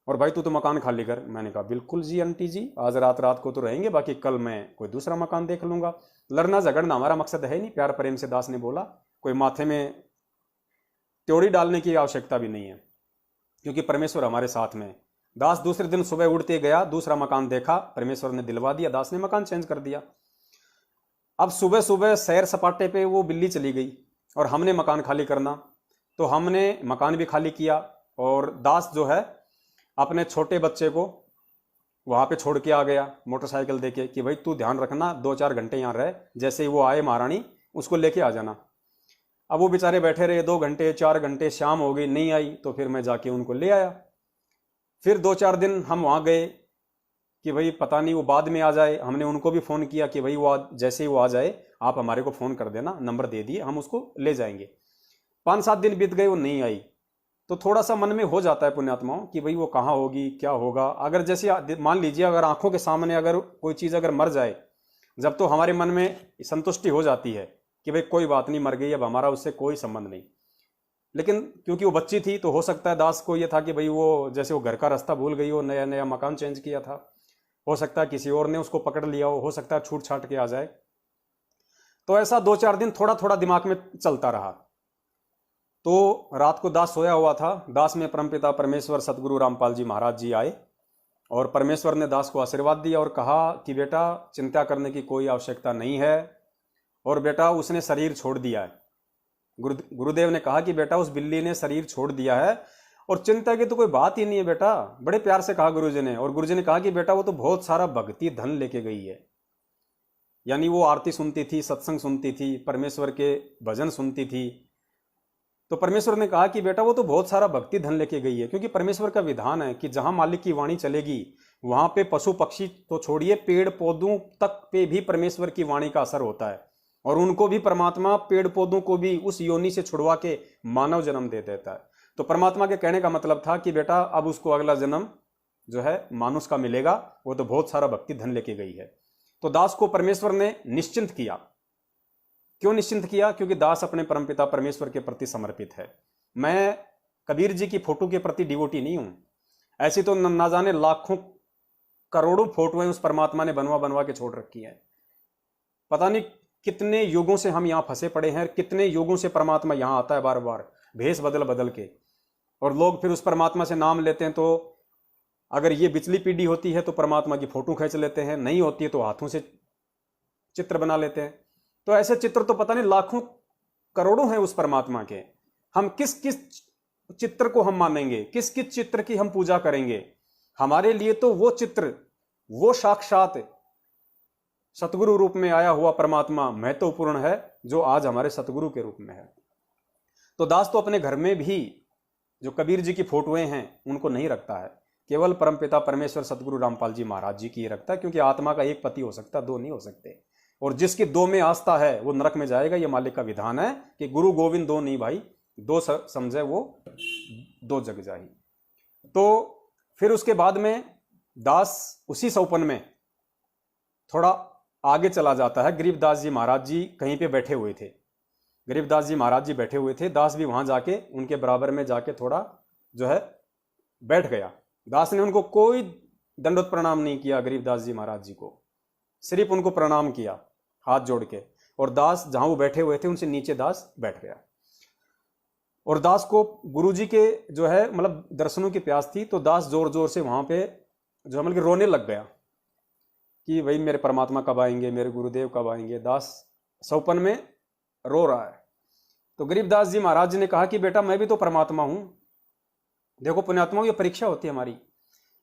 और भाई तू तो मकान खाली कर। मैंने कहा बिल्कुल जी आंटी जी, आज रात को तो रहेंगे, बाकी कल मैं कोई दूसरा मकान देख लूंगा। लड़ना झगड़ना हमारा मकसद है नहीं, प्यार प्रेम से दास ने बोला। कोई माथे में त्योड़ी डालने की आवश्यकता भी नहीं है, क्योंकि परमेश्वर हमारे साथ में। दास दूसरे दिन सुबह उड़ते गया, दूसरा मकान देखा, परमेश्वर ने दिलवा दिया, दास ने मकान चेंज कर दिया। अब सुबह सुबह सैर सपाटे पे वो बिल्ली चली गई और हमने मकान खाली करना, तो हमने मकान भी खाली किया। और दास जो है अपने छोटे बच्चे को वहां पे छोड़ के आ गया मोटरसाइकिल देके कि भाई तू ध्यान रखना, 2-4 घंटे यहाँ रहे, जैसे ही वो आए महारानी उसको लेके आ जाना। अब वो बेचारे बैठे रहे 2 घंटे 4 घंटे, शाम हो गई नहीं आई, तो फिर मैं जाके उनको ले आया। फिर 2-4 दिन हम वहाँ गए कि भाई पता नहीं वो बाद में आ जाए। हमने उनको भी फ़ोन किया कि भाई वो जैसे ही वो आ जाए आप हमारे को फ़ोन कर देना, नंबर दे दिए, हम उसको ले जाएंगे। 5-7 दिन बीत गए, वो नहीं आई। तो थोड़ा सा मन में हो जाता है पुण्यात्माओं कि भाई वो कहाँ होगी, क्या होगा। अगर जैसे मान लीजिए अगर आंखों के सामने अगर कोई चीज़ अगर मर जाए, जब तो हमारे मन में संतुष्टि हो जाती है कि भाई कोई बात नहीं, मर गई, अब हमारा उससे कोई संबंध नहीं। लेकिन क्योंकि वो बच्ची थी तो हो सकता है दास को ये था कि भाई वो जैसे वो घर का रास्ता भूल गई हो, नया नया मकान चेंज किया था, हो सकता है किसी और ने उसको पकड़ लिया हो सकता है छूट छाट के आ जाए। तो ऐसा 2-4 दिन थोड़ा थोड़ा दिमाग में चलता रहा। तो रात को दास सोया हुआ था। दास में परमपिता परमेश्वर सतगुरु रामपाल जी महाराज जी आए और परमेश्वर ने दास को आशीर्वाद दिया और कहा कि बेटा चिंता करने की कोई आवश्यकता नहीं है, और बेटा उसने शरीर छोड़ दिया है। गुरुदेव ने कहा कि बेटा उस बिल्ली ने शरीर छोड़ दिया है और चिंता की तो कोई बात ही नहीं है बेटा। बड़े प्यार से कहा गुरुजी ने। और गुरुजी ने कहा कि बेटा वो तो बहुत सारा भक्ति धन लेके गई है, यानी वो आरती सुनती थी, सत्संग सुनती थी, परमेश्वर के भजन सुनती थी। तो परमेश्वर ने कहा कि बेटा वो तो बहुत सारा भक्ति धन लेके गई है, क्योंकि परमेश्वर का विधान है कि जहां मालिक की वाणी चलेगी वहां पे पशु पक्षी तो छोड़िए, पेड़ पौधों तक पे भी परमेश्वर की वाणी का असर होता है, और उनको भी परमात्मा पेड़ पौधों को भी उस योनि से छुड़वा के मानव जन्म दे देता है। तो परमात्मा के कहने का मतलब था कि बेटा अब उसको अगला जन्म जो है मानुष का मिलेगा, वो तो बहुत सारा भक्ति धन लेके गई है। तो दास को परमेश्वर ने निश्चिंत किया। क्यों निश्चिंत किया? क्योंकि दास अपने परमपिता परमेश्वर के प्रति समर्पित है। मैं कबीर जी की फोटो के प्रति डिवोटी नहीं हूं। ऐसी तो ना जाने लाखों करोड़ों फोटोएं उस परमात्मा ने बनवा बनवा के छोड़ रखी है। पता नहीं कितने युगों से हम यहां फंसे पड़े हैं, कितने युगों से परमात्मा यहां आता है बार बार भेष बदल बदल के, और लोग फिर उस परमात्मा से नाम लेते हैं। तो अगर ये पिछली पीढ़ी होती है तो परमात्मा की फोटो खींच लेते हैं, नहीं होती है तो हाथों से चित्र बना लेते हैं। तो ऐसे चित्र तो पता नहीं लाखों करोड़ों हैं उस परमात्मा के। हम किस किस चित्र को हम मानेंगे, किस किस चित्र की हम पूजा करेंगे? हमारे लिए तो वो चित्र, वो साक्षात सतगुरु रूप में आया हुआ परमात्मा महत्वपूर्ण है, जो आज हमारे सतगुरु के रूप में है। तो दास तो अपने घर में भी जो कबीर जी की फोटोएं हैं उनको नहीं रखता है, केवल परमपिता परमेश्वर सतगुरु रामपाल जी महाराज जी की ही रखता है, क्योंकि आत्मा का एक पति हो सकता, 2 नहीं हो सकते। और जिसकी 2 में आस्था है वो नरक में जाएगा। ये मालिक का विधान है कि गुरु गोविंद 2 नहीं भाई, 2 समझे वो 2 जग जाही। तो फिर उसके बाद में दास उसी सौपन में थोड़ा आगे चला जाता है। गरीबदास जी महाराज जी कहीं पे बैठे हुए थे, गरीबदास जी महाराज जी बैठे हुए थे। दास भी वहां जाके उनके बराबर में जाके थोड़ा जो है बैठ गया। दास ने उनको कोई दंडवत प्रणाम नहीं किया, गरीबदास जी महाराज जी को सिर्फ उनको प्रणाम किया हाथ जोड़ के, और दास जहां वो बैठे हुए थे उनसे नीचे दास बैठ गया। और दास को गुरुजी के जो है मतलब दर्शनों की प्यास थी, तो दास जोर जोर से वहां पे जो है मतलब रोने लग गया कि भाई मेरे परमात्मा कब आएंगे, मेरे गुरुदेव कब आएंगे। दास सौपन में रो रहा है। तो गरीबदास जी महाराज जी ने कहा कि बेटा मैं भी तो परमात्मा हूं। देखो पुण्यात्माओं, ये परीक्षा होती है हमारी।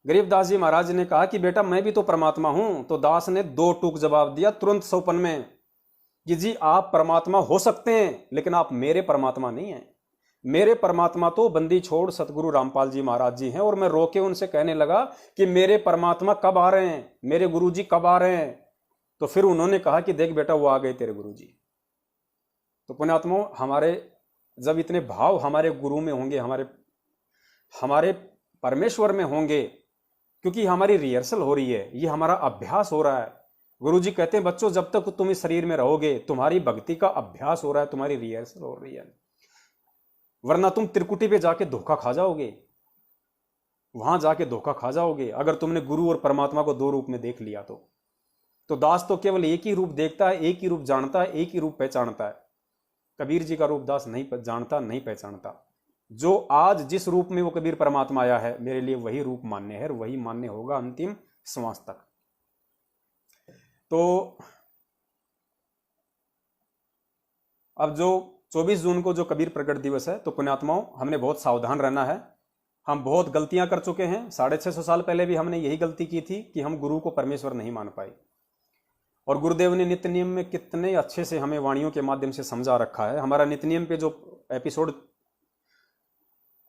गरीबदास जी महाराज जी ने कहा कि बेटा मैं भी तो परमात्मा हूं। तो दास ने दो टूक जवाब दिया तुरंत सौपन में कि जी आप परमात्मा हो सकते हैं, लेकिन आप मेरे परमात्मा नहीं हैं। मेरे परमात्मा तो बंदी छोड़ सतगुरु रामपाल जी महाराज जी हैं। और मैं रोके उनसे कहने लगा कि मेरे परमात्मा कब आ रहे हैं, मेरे गुरुजी कब आ रहे हैं। तो फिर उन्होंने कहा कि देख बेटा वो आ गए तेरे गुरुजी। तो पुण्यात्माओं, हमारे जब इतने भाव हमारे गुरु में होंगे, हमारे परमेश्वर में होंगे, क्योंकि हमारी रिहर्सल हो रही है, ये हमारा अभ्यास हो रहा है। गुरुजी कहते हैं बच्चों जब तक तुम इस शरीर में रहोगे तुम्हारी भक्ति का अभ्यास हो रहा है, तुम्हारी रिहर्सल हो रही है, वरना तुम त्रिकुटी पे जाके धोखा खा जाओगे, वहां जाके धोखा खा जाओगे अगर तुमने गुरु और परमात्मा को दो रूप में देख लिया। तो दास तो केवल एक ही रूप देखता है, एक ही रूप जानता है, एक ही रूप पहचानता है। कबीर जी का रूप दास नहीं जानता, नहीं पहचानता। जो आज जिस रूप में वो कबीर परमात्मा आया है, मेरे लिए वही रूप मान्य है और वही मान्य होगा अंतिम श्वास तक। तो अब जो 24 जून को जो कबीर प्रकट दिवस है, तो पुण्यात्माओं हमने बहुत सावधान रहना है। हम बहुत गलतियां कर चुके हैं। 650 साल पहले भी हमने यही गलती की थी कि हम गुरु को परमेश्वर नहीं मान पाए। और गुरुदेव ने नित्य नियम में कितने अच्छे से हमें वाणियों के माध्यम से समझा रखा है। हमारा नित्य नियम पे जो एपिसोड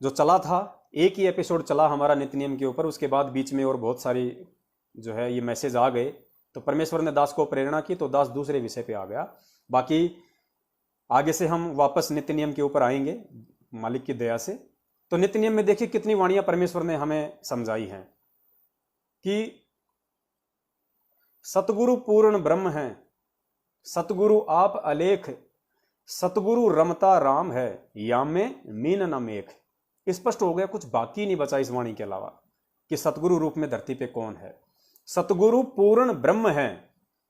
जो चला था, एक ही एपिसोड चला हमारा नित्य नियम के ऊपर, उसके बाद बीच में और बहुत सारी जो है ये मैसेज आ गए। तो परमेश्वर ने दास को प्रेरणा की, तो दास दूसरे विषय पे आ गया। बाकी आगे से हम वापस नित्य नियम के ऊपर आएंगे मालिक की दया से। तो नित्य नियम में देखिए कितनी वाणियां परमेश्वर ने हमें समझाई हैं कि सतगुरु पूर्ण ब्रह्म है, सतगुरु आप अलेख, सतगुरु रमता राम है, याम में मीन न मेख। स्पष्ट हो गया, कुछ बाकी नहीं बचा इस वाणी के अलावा कि सतगुरु रूप में धरती पे कौन है। सतगुरु पूर्ण ब्रह्म है।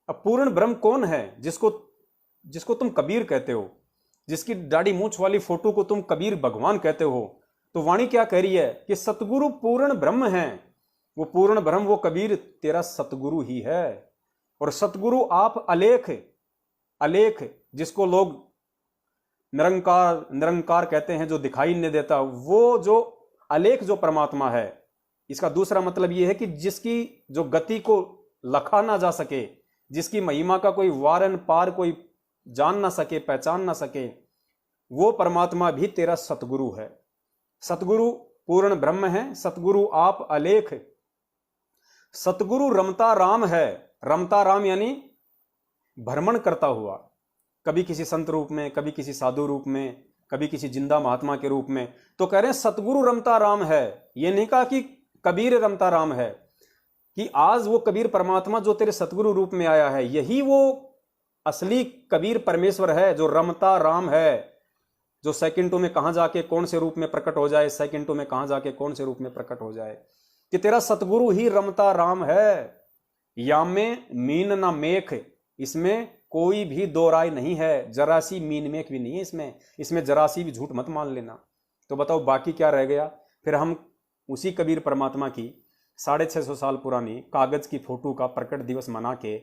अब पूर्ण ब्रह्म कौन है? जिसको तुम कबीर कहते हो, जिसकी दाढ़ी मूंछ वाली फोटो को तुम कबीर भगवान कहते हो। तो वाणी क्या कह रही है कि सतगुरु पूर्ण ब्रह्म है। वो पूर्ण ब्रह्म, वो कबीर तेरा सतगुरु ही है। और सतगुरु आप अलेख, अलेख जिसको लोग निरंकार कहते हैं, जो दिखाई नहीं देता, वो जो अलेख जो परमात्मा है। इसका दूसरा मतलब यह है कि जिसकी जो गति को लखा ना जा सके, जिसकी महिमा का कोई वारन पार कोई जान ना सके, पहचान ना सके, वो परमात्मा भी तेरा सतगुरु है। सतगुरु पूर्ण ब्रह्म है, सतगुरु आप अलेख, सतगुरु रमता राम है। रमता राम यानी भ्रमण करता हुआ, कभी किसी संत रूप में, कभी किसी साधु रूप में, कभी किसी जिंदा महात्मा के रूप में। तो कह रहे हैं सतगुरु रमता राम है। ये नहीं कहा कि कबीर रमता राम है, कि आज वो कबीर परमात्मा जो तेरे सतगुरु रूप में आया है, यही वो असली कबीर परमेश्वर है जो रमता राम है, जो सेकंडों में कहां जाके कौन से रूप में प्रकट हो जाए, सेकंडों में कहां जाके कौन से रूप में प्रकट हो जाए, कि तेरा सतगुरु ही रमता राम है। याम में मीन ना मेख, इसमें कोई भी दो राय नहीं है, जरासी मीन मेख भी नहीं है इसमें जरासी भी झूठ मत मान लेना। तो बताओ बाकी क्या रह गया? फिर हम उसी कबीर परमात्मा की 650 साल पुरानी कागज की फोटो का प्रकट दिवस मना के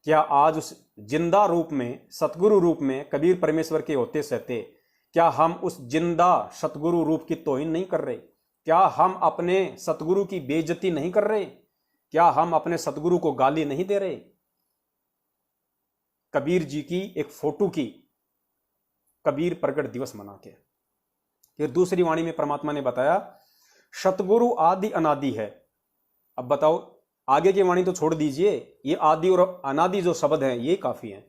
क्या आज उस जिंदा रूप में, सतगुरु रूप में कबीर परमेश्वर के होते सहते, क्या हम उस जिंदा सतगुरु रूप की तौहीन नहीं कर रहे? क्या हम अपने सतगुरु की बेइज्जती नहीं कर रहे? क्या हम अपने सतगुरु को गाली नहीं दे रहे? कबीर जी की एक फोटो की कबीर प्रकट दिवस मना के। फिर दूसरी वाणी में परमात्मा ने बताया सतगुरु आदि अनादि है। अब बताओ, आगे की वाणी तो छोड़ दीजिए, ये आदि और अनादि जो शब्द हैं ये काफी हैं।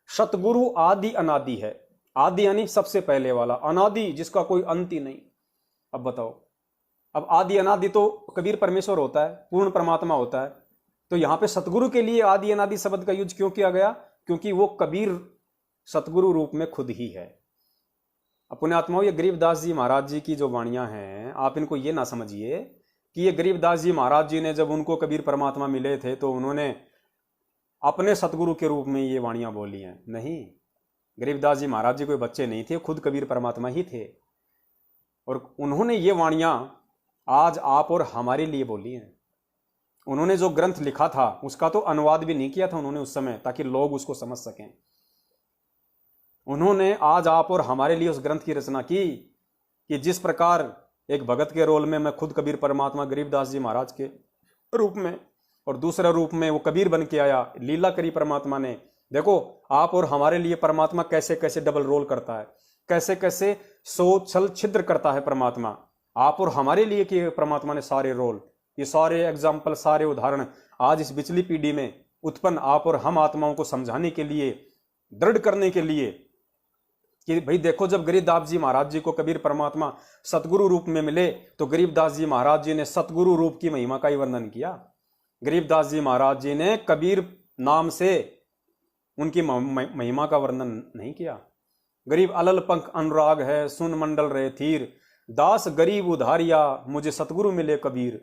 सतगुरु आदि अनादि है। आदि यानी सबसे पहले वाला, अनादि जिसका कोई अंत ही नहीं। अब बताओ, अब आदि अनादि तो कबीर परमेश्वर होता है, पूर्ण परमात्मा होता है। तो यहां पे सतगुरु के लिए आदि अनादि शब्द का यूज क्यों किया गया? क्योंकि वो कबीर सतगुरु रूप में खुद ही है। अपने आत्माओं, ये गरीबदास जी महाराज जी की जो वाणियां हैं, आप इनको ये ना समझिए कि ये गरीबदास जी महाराज जी ने जब उनको कबीर परमात्मा मिले थे तो उन्होंने अपने सतगुरु के रूप में ये वाणियां बोली हैं। नहीं, गरीबदास जी महाराज जी कोई बच्चे नहीं थे, खुद कबीर परमात्मा ही थे। और उन्होंने ये वाणियां आज आप और हमारे लिए बोली हैं। उन्होंने जो ग्रंथ लिखा था उसका तो अनुवाद भी नहीं किया था उन्होंने उस समय, ताकि लोग उसको समझ सकें। उन्होंने आज आप और हमारे लिए उस ग्रंथ की रचना की कि जिस प्रकार एक भगत के रोल में मैं खुद कबीर परमात्मा गरीबदास जी महाराज के रूप में, और दूसरा रूप में वो कबीर बन के आया, लीला करी परमात्मा ने। देखो आप और हमारे लिए परमात्मा कैसे कैसे डबल रोल करता है, कैसे कैसे सो छल छिद्र करता है परमात्मा। आप और हमारे लिए किए परमात्मा ने सारे रोल, ये सारे एग्जाम्पल, सारे उदाहरण आज इस बिचली पीढ़ी में उत्पन्न आप और हम आत्माओं को समझाने के लिए, दृढ़ करने के लिए कि भाई देखो, जब गरीबदास जी महाराज जी को कबीर परमात्मा सतगुरु रूप में मिले तो गरीबदास जी महाराज जी ने सतगुरु रूप की महिमा का ही वर्णन किया। गरीबदास जी महाराज जी ने कबीर नाम से उनकी महिमा का वर्णन नहीं किया। गरीब अलल पंख अनुराग है, सुन मंडल रहे थीर, दास गरीब उधारिया, मुझे सतगुरु मिले कबीर।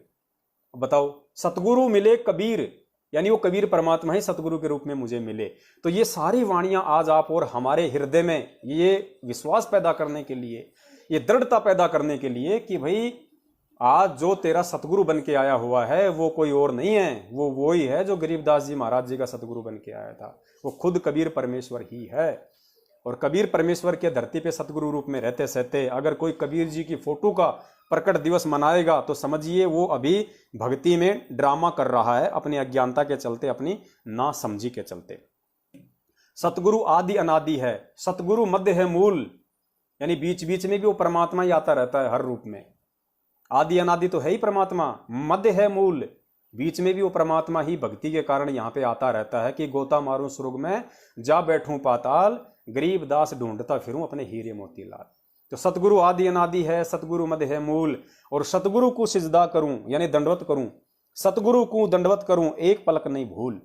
बताओ, सतगुरु मिले कबीर, यानी वो कबीर परमात्मा ही सतगुरु के रूप में मुझे मिले। तो ये सारी वाणियां आज आप और हमारे हृदय में ये विश्वास पैदा करने के लिए, ये दृढ़ता पैदा करने के लिए कि भाई आज जो तेरा सतगुरु बन के आया हुआ है वो कोई और नहीं है, वो ही है जो गरीबदास जी महाराज जी का सतगुरु बन के आया था। वो खुद कबीर परमेश्वर ही है। और कबीर परमेश्वर के धरती पे सतगुरु रूप में रहते सहते अगर कोई कबीर जी की फोटो का प्रकट दिवस मनाएगा तो समझिए वो अभी भक्ति में ड्रामा कर रहा है, अपनी अज्ञानता के चलते, अपनी नासमझी के चलते। सतगुरु आदि अनादि है, सतगुरु मध्य है मूल, यानी बीच बीच में भी वो परमात्मा ही आता रहता है हर रूप में। आदि अनादि तो है ही परमात्मा, मध्य है मूल, बीच में भी वो परमात्मा ही भक्ति के कारण यहाँ पे आता रहता है कि गोता मारूं स्वर्ग में, जा बैठूं पाताल, गरीब दास ढूंढता फिरूं अपने हीरे मोती लाल। तो सतगुरु आदि अनादि है, सतगुरु मध्य है मूल, और सतगुरु को सिजदा करूं यानी दंडवत करूं, सतगुरु को दंडवत करूं एक पलक नहीं भूल,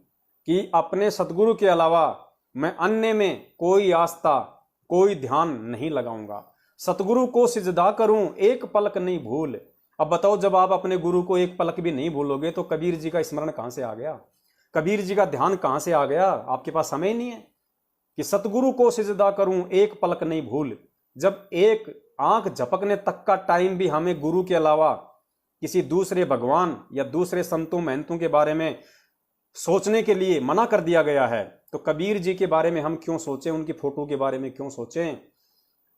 कि अपने सतगुरु के अलावा मैं अन्य में कोई आस्था, कोई ध्यान नहीं लगाऊंगा। सतगुरु को सिजदा करूं एक पलक नहीं भूल। अब बताओ, जब आप अपने गुरु को एक पलक भी नहीं भूलोगे तो कबीर जी का स्मरण कहां से आ गया, कबीर जी का ध्यान कहां से आ गया? आपके पास समय नहीं है कि सतगुरु को सिजदा करूं एक पलक नहीं भूल। जब एक आंख झपकने तक का टाइम भी हमें गुरु के अलावा किसी दूसरे भगवान या दूसरे संतों महंतों के बारे में सोचने के लिए मना कर दिया गया है, तो कबीर जी के बारे में हम क्यों सोचें, उनकी फोटो के बारे में क्यों सोचें?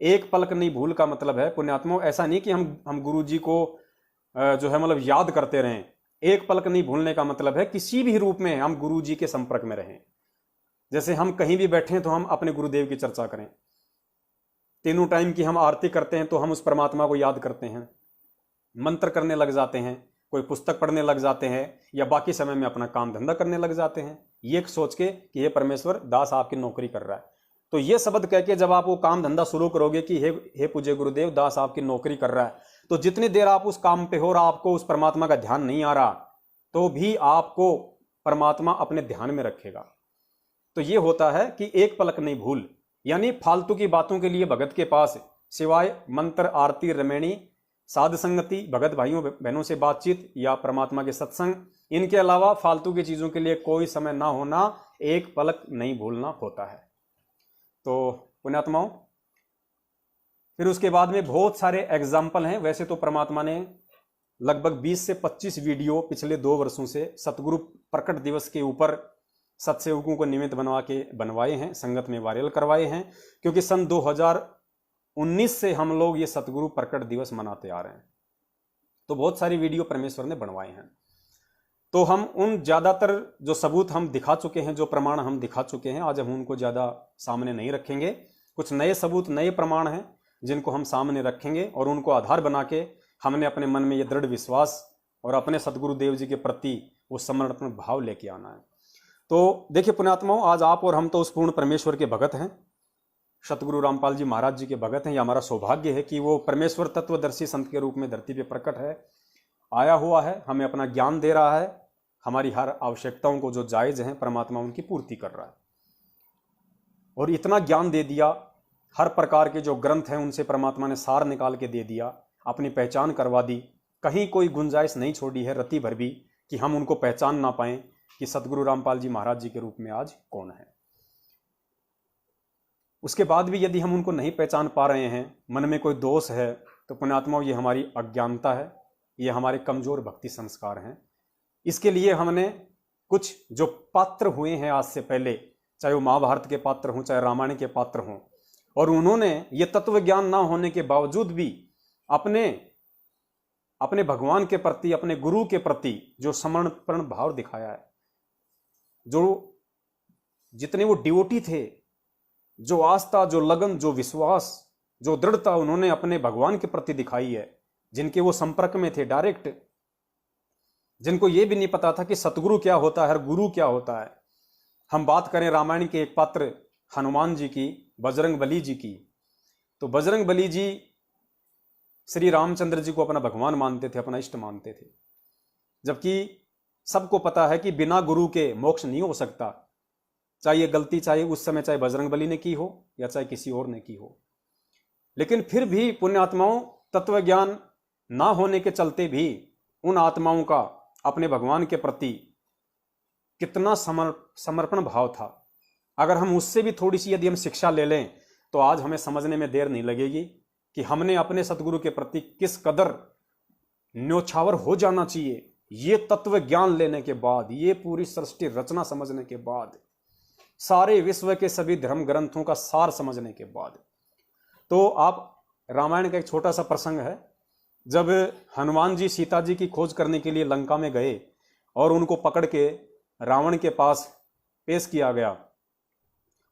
एक पलक नहीं भूल का मतलब है पुण्यात्माओं, ऐसा नहीं कि हम गुरु जी को जो है मतलब याद करते रहें। एक पलक नहीं भूलने का मतलब है किसी भी रूप में हम गुरु जी के संपर्क में रहें। जैसे हम कहीं भी बैठे हैं तो हम अपने गुरुदेव की चर्चा करें, तीनों टाइम की हम आरती करते हैं तो हम उस परमात्मा को याद करते हैं, मंत्र करने लग जाते हैं, कोई पुस्तक पढ़ने लग जाते हैं, या बाकी समय में अपना काम धंधा करने लग जाते हैं, ये सोच के कि हे परमेश्वर, दास आपकी नौकरी कर रहा है। तो ये शब्द कह के जब आप वो काम धंधा शुरू करोगे कि हे पूज्य गुरुदेव, दास आपकी नौकरी कर रहा है, तो जितनी देर आप उस काम पे हो और आपको उस परमात्मा का ध्यान नहीं आ रहा तो भी आपको परमात्मा अपने ध्यान में रखेगा। तो ये होता है कि एक पलक नहीं भूल, यानी फालतू की बातों के लिए भगत के पास सिवाय मंत्र, आरती, रमैणी, साध संगति, भगत भाइयों बहनों से बातचीत या परमात्मा के सत्संग, इनके अलावा फालतू की चीजों के लिए कोई समय ना होना एक पलक नहीं भूलना होता है। तो पुण्यात्माओं, फिर उसके बाद में बहुत सारे एग्जाम्पल हैं। वैसे तो परमात्मा ने लगभग 20 से 25 वीडियो पिछले 2 वर्षों से सतगुरु प्रकट दिवस के ऊपर सत्सेवकों को निमित्त बनवाए हैं, संगत में वायरल करवाए हैं, क्योंकि सन 2019 से हम लोग ये सतगुरु प्रकट दिवस मनाते आ रहे हैं। तो बहुत सारी वीडियो परमेश्वर ने बनवाए हैं। तो हम उन ज्यादातर जो सबूत हम दिखा चुके हैं, जो प्रमाण हम दिखा चुके हैं, आज हम उनको ज्यादा सामने नहीं रखेंगे। कुछ नए सबूत, नए प्रमाण हैं जिनको हम सामने रखेंगे और उनको आधार बना के हमने अपने मन में ये दृढ़ विश्वास और अपने सतगुरु देव जी के प्रति वो समर्पण भाव लेके आना है। तो देखिए पुण्यात्माओं, आज आप और हम तो उस पूर्ण परमेश्वर के भगत हैं, सतगुरु रामपाल जी महाराज जी के भगत हैं। ये हमारा सौभाग्य है कि वो परमेश्वर तत्वदर्शी संत के रूप में धरती पे प्रकट है, आया हुआ है, हमें अपना ज्ञान दे रहा है, हमारी हर आवश्यकताओं को जो जायज हैं परमात्मा उनकी पूर्ति कर रहा है। और इतना ज्ञान दे दिया, हर प्रकार के जो ग्रंथ हैं उनसे परमात्मा ने सार निकाल के दे दिया, अपनी पहचान करवा दी, कहीं कोई गुंजाइश नहीं छोड़ी है रति भर भी कि हम उनको पहचान ना पाएं कि सतगुरु रामपाल जी महाराज जी के रूप में आज कौन है। उसके बाद भी यदि हम उनको नहीं पहचान पा रहे हैं, मन में कोई दोष है, तो पुण्यात्माओं ये हमारी अज्ञानता है, ये हमारे कमजोर भक्ति संस्कार हैं। इसके लिए हमने कुछ जो पात्र हुए हैं आज से पहले, चाहे वो महाभारत के पात्र हों, चाहे रामायण के पात्र हों, और उन्होंने ये तत्व ज्ञान ना होने के बावजूद भी अपने भगवान के प्रति, अपने गुरु के प्रति जो समर्पण भाव दिखाया है, जो जितने वो डिवोटी थे, जो आस्था, जो लगन, जो विश्वास, जो दृढ़ता उन्होंने अपने भगवान के प्रति दिखाई है, जिनके वो संपर्क में थे डायरेक्ट, जिनको ये भी नहीं पता था कि सतगुरु क्या होता है और गुरु क्या होता है। हम बात करें रामायण के एक पात्र हनुमान जी की, बजरंग बली जी की, तो बजरंग बली जी श्री रामचंद्र जी को अपना भगवान मानते थे, अपना इष्ट मानते थे, जबकि सबको पता है कि बिना गुरु के मोक्ष नहीं हो सकता। चाहे ये गलती चाहे उस समय चाहे बजरंग बली ने की हो या चाहे किसी और ने की हो, लेकिन फिर भी पुण्यात्माओं तत्व ज्ञान ना होने के चलते भी उन आत्माओं का अपने भगवान के प्रति कितना समर्पण भाव था। अगर हम उससे भी थोड़ी सी यदि हम शिक्षा ले लें तो आज हमें समझने में देर नहीं लगेगी कि हमने अपने सतगुरु के प्रति किस कदर न्योछावर हो जाना चाहिए। ये तत्व ज्ञान लेने के बाद, ये पूरी सृष्टि रचना समझने के बाद, सारे विश्व के सभी धर्म ग्रंथों का सार समझने के बाद। तो आप रामायण का एक छोटा सा प्रसंग है, जब हनुमान जी सीता जी की खोज करने के लिए लंका में गए और उनको पकड़ के रावण के पास पेश किया गया,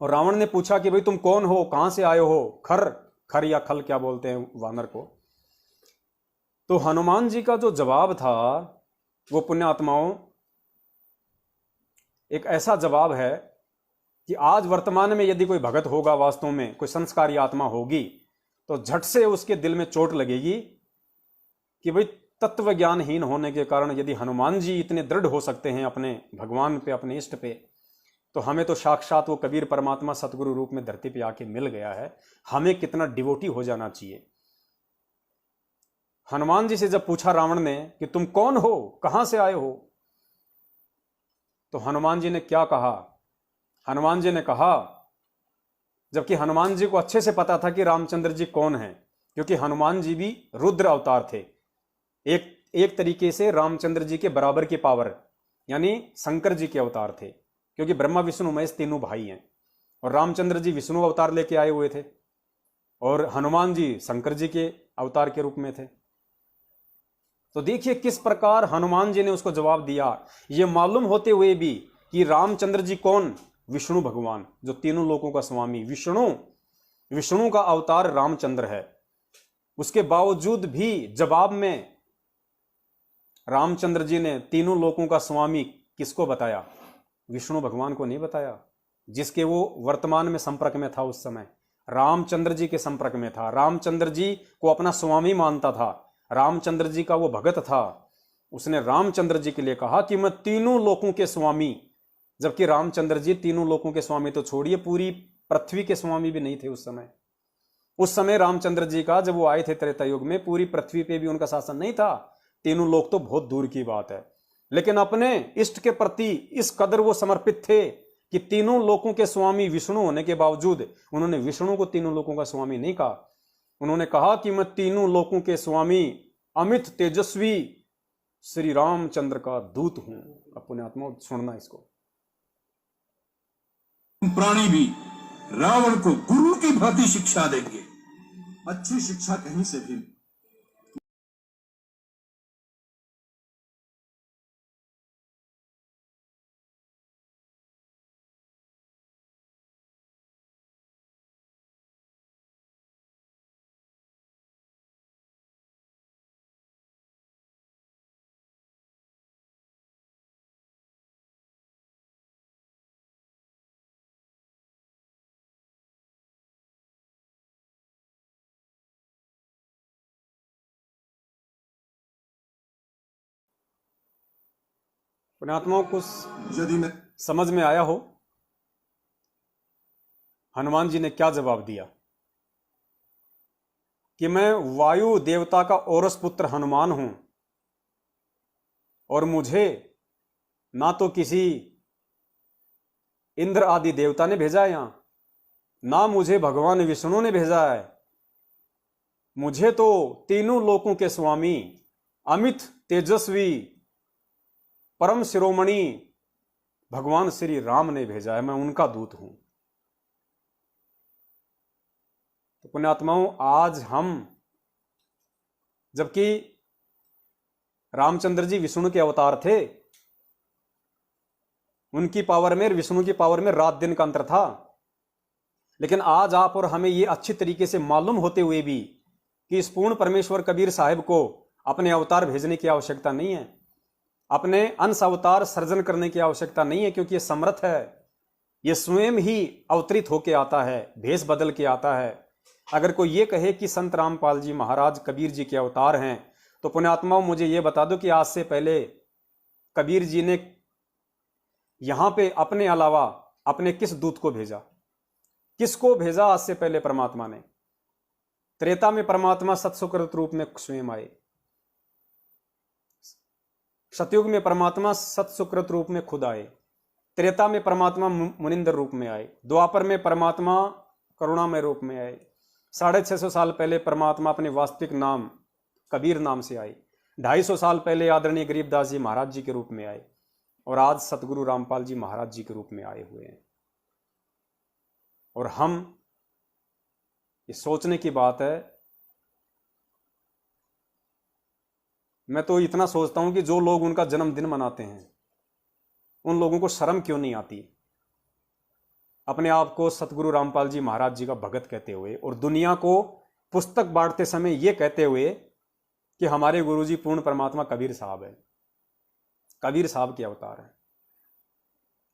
और रावण ने पूछा कि भाई तुम कौन हो, कहां से आए हो, खर या खल क्या बोलते हैं वानर को। तो हनुमान जी का जो जवाब था वो पुण्यात्माओं एक ऐसा जवाब है कि आज वर्तमान में यदि कोई भगत होगा, वास्तव में कोई संस्कारी आत्मा होगी, तो झट से उसके दिल में चोट लगेगी कि भाई तत्व ज्ञानहीन होने के कारण यदि हनुमान जी इतने दृढ़ हो सकते हैं अपने भगवान पे, अपने इष्ट पे, तो हमें तो साक्षात वो कबीर परमात्मा सतगुरु रूप में धरती पे आके मिल गया है, हमें कितना डिवोटी हो जाना चाहिए। हनुमान जी से जब पूछा रावण ने कि तुम कौन हो, कहां से आए हो, तो हनुमान जी ने क्या कहा? हनुमान जी ने कहा, जबकि हनुमान जी को अच्छे से पता था कि रामचंद्र जी कौन हैं, क्योंकि हनुमान जी भी रुद्र अवतार थे, एक तरीके से रामचंद्र जी के बराबर की पावर, यानी शंकर जी के अवतार थे, क्योंकि ब्रह्मा विष्णु महेश तीनों भाई हैं, और रामचंद्र जी विष्णु अवतार लेके आए हुए थे और हनुमान जी शंकर जी के अवतार के रूप में थे। तो देखिए किस प्रकार हनुमान जी ने उसको जवाब दिया, ये मालूम होते हुए भी कि रामचंद्र जी कौन, विष्णु भगवान, जो तीनों लोकों का स्वामी, विष्णु का अवतार रामचंद्र है। उसके बावजूद भी जवाब में रामचंद्र जी ने तीनों लोकों का स्वामी किसको बताया? विष्णु भगवान को नहीं बताया, जिसके वो वर्तमान में संपर्क में था, उस समय रामचंद्र जी के संपर्क में था, रामचंद्र जी को अपना स्वामी मानता था, रामचंद्र जी का वो भगत था। उसने रामचंद्र जी के लिए कहा कि मैं तीनों लोकों के स्वामी, जबकि रामचंद्र जी तीनों लोकों के स्वामी तो छोड़िए, पूरी पृथ्वी के स्वामी भी नहीं थे उस समय। उस समय रामचंद्र जी का जब वो आए थे त्रेता युग में, पूरी पृथ्वी पे भी उनका शासन नहीं था, तीनों लोग तो बहुत दूर की बात है, लेकिन अपने इष्ट के प्रति इस कदर वो समर्पित थे कि तीनों लोकों के स्वामी विष्णु होने के बावजूद उन्होंने विष्णु को तीनों लोकों का स्वामी नहीं कहा। उन्होंने कहा कि मैं तीनों लोकों के स्वामी अमित तेजस्वी श्री रामचंद्र का दूत हूं। अपने आत्मा सुनना इसको। प्राणी भी रावण को गुरु की भांति शिक्षा देंगे। अच्छी शिक्षा कहीं से भी पुण्यात्माओं को यदि मैं समझ में आया हो हनुमान जी ने क्या जवाब दिया कि मैं वायु देवता का औरस पुत्र हनुमान हूं, और मुझे ना तो किसी इंद्र आदि देवता ने भेजा है यहां, ना मुझे भगवान विष्णु ने भेजा है, मुझे तो तीनों लोकों के स्वामी, अमित तेजस्वी, परम शिरोमणि भगवान श्री राम ने भेजा है, मैं उनका दूत हूं। तो पुण्यात्माओं, आज हम, जबकि रामचंद्र जी विष्णु के अवतार थे, उनकी पावर में, विष्णु की पावर में रात दिन का अंतर था, लेकिन आज आप और हमें यह अच्छी तरीके से मालूम होते हुए भी कि इस पूर्ण परमेश्वर कबीर साहिब को अपने अवतार भेजने की आवश्यकता नहीं है, अपने अंश अवतार सर्जन करने की आवश्यकता नहीं है, क्योंकि यह समर्थ है, यह स्वयं ही अवतरित होके आता है, भेष बदल के आता है। अगर कोई ये कहे कि संत रामपाल जी महाराज कबीर जी के अवतार हैं, तो पुण्यात्माओं मुझे ये बता दो कि आज से पहले कबीर जी ने यहां पे अपने अलावा अपने किस दूत को भेजा, किसको भेजा आज से पहले परमात्मा ने? त्रेता में परमात्मा सत्सुकृत रूप में स्वयं आए, सतयुग में परमात्मा सत्सुकृत रूप में खुद आए, त्रेता में परमात्मा मुनिंदर रूप में आए, द्वापर में परमात्मा करुणामय रूप में आए, 650 साल पहले परमात्मा अपने वास्तविक नाम कबीर नाम से आए, 250 साल पहले आदरणीय गरीबदास जी महाराज जी के रूप में आए, और आज सतगुरु रामपाल जी महाराज जी के रूप में आए हुए हैं। और हम, ये सोचने की बात है, मैं तो इतना सोचता हूं कि जो लोग उनका जन्मदिन मनाते हैं, उन लोगों को शर्म क्यों नहीं आती अपने आप को सतगुरु रामपाल जी महाराज जी का भगत कहते हुए, और दुनिया को पुस्तक बांटते समय यह कहते हुए कि हमारे गुरुजी पूर्ण परमात्मा कबीर साहब है, कबीर साहब के अवतार हैं।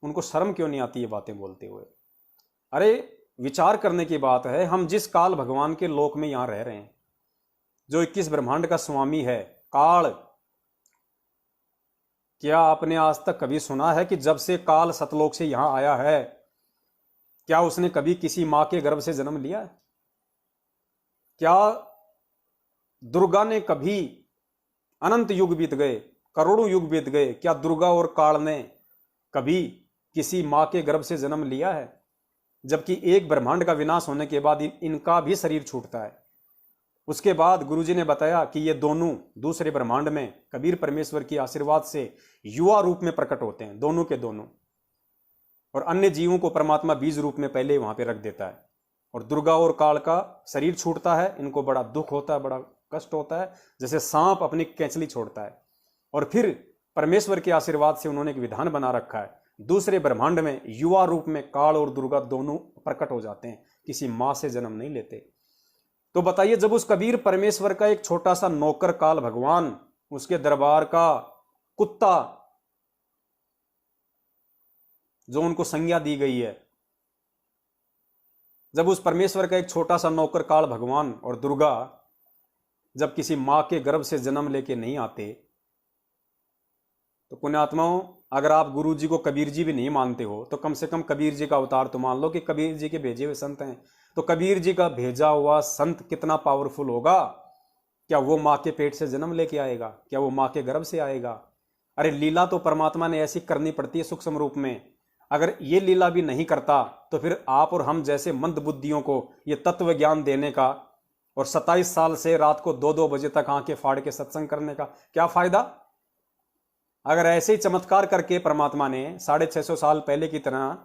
उनको शर्म क्यों नहीं आती ये बातें बोलते हुए? अरे विचार करने की बात है, हम जिस काल भगवान के लोक में यहां रह रहे हैं, जो 21 ब्रह्मांड का स्वामी है काल, क्या आपने आज तक कभी सुना है कि जब से काल सतलोक से यहां आया है, क्या उसने कभी किसी मां के गर्भ से जन्म लिया है? क्या दुर्गा ने कभी, अनंत युग बीत गए, करोड़ों युग बीत गए, क्या दुर्गा और काल ने कभी किसी मां के गर्भ से जन्म लिया है? जबकि एक ब्रह्मांड का विनाश होने के बाद इनका भी शरीर छूटता है। उसके बाद गुरुजी ने बताया कि ये दोनों दूसरे ब्रह्मांड में कबीर परमेश्वर की आशीर्वाद से युवा रूप में प्रकट होते हैं, दोनों के दोनों, और अन्य जीवों को परमात्मा बीज रूप में पहले वहां पे रख देता है। और दुर्गा और काल का शरीर छूटता है, इनको बड़ा दुख होता है, बड़ा कष्ट होता है, जैसे सांप अपनी कैंचली छोड़ता है। और फिर परमेश्वर के आशीर्वाद से उन्होंने एक विधान बना रखा है, दूसरे ब्रह्मांड में युवा रूप में काल और दुर्गा दोनों प्रकट हो जाते हैं, किसी मां से जन्म नहीं लेते। तो बताइए, जब उस कबीर परमेश्वर का एक छोटा सा नौकर काल भगवान, उसके दरबार का कुत्ता, जो उनको संज्ञा दी गई है, जब उस परमेश्वर का एक छोटा सा नौकर काल भगवान और दुर्गा जब किसी मां के गर्भ से जन्म लेके नहीं आते, तो पुण्यात्माओं, अगर आप गुरु जी को कबीर जी भी नहीं मानते हो, तो कम से कम कबीर जी का अवतार तो मान लो कि कबीर जी के भेजे हुए संत हैं। तो कबीर जी का भेजा हुआ संत कितना पावरफुल होगा? क्या वो मां के पेट से जन्म लेके आएगा? क्या वो मां के गर्भ से आएगा? अरे लीला तो परमात्मा ने ऐसी करनी पड़ती है सूक्ष्म रूप में। अगर ये लीला भी नहीं करता, तो फिर आप और हम जैसे मंद बुद्धियों को ये तत्व ज्ञान देने का और 27 साल से रात को 2-2 बजे तक आंखें फाड़ के सत्संग करने का क्या फायदा? अगर ऐसे ही चमत्कार करके परमात्मा ने 650 साल पहले की तरह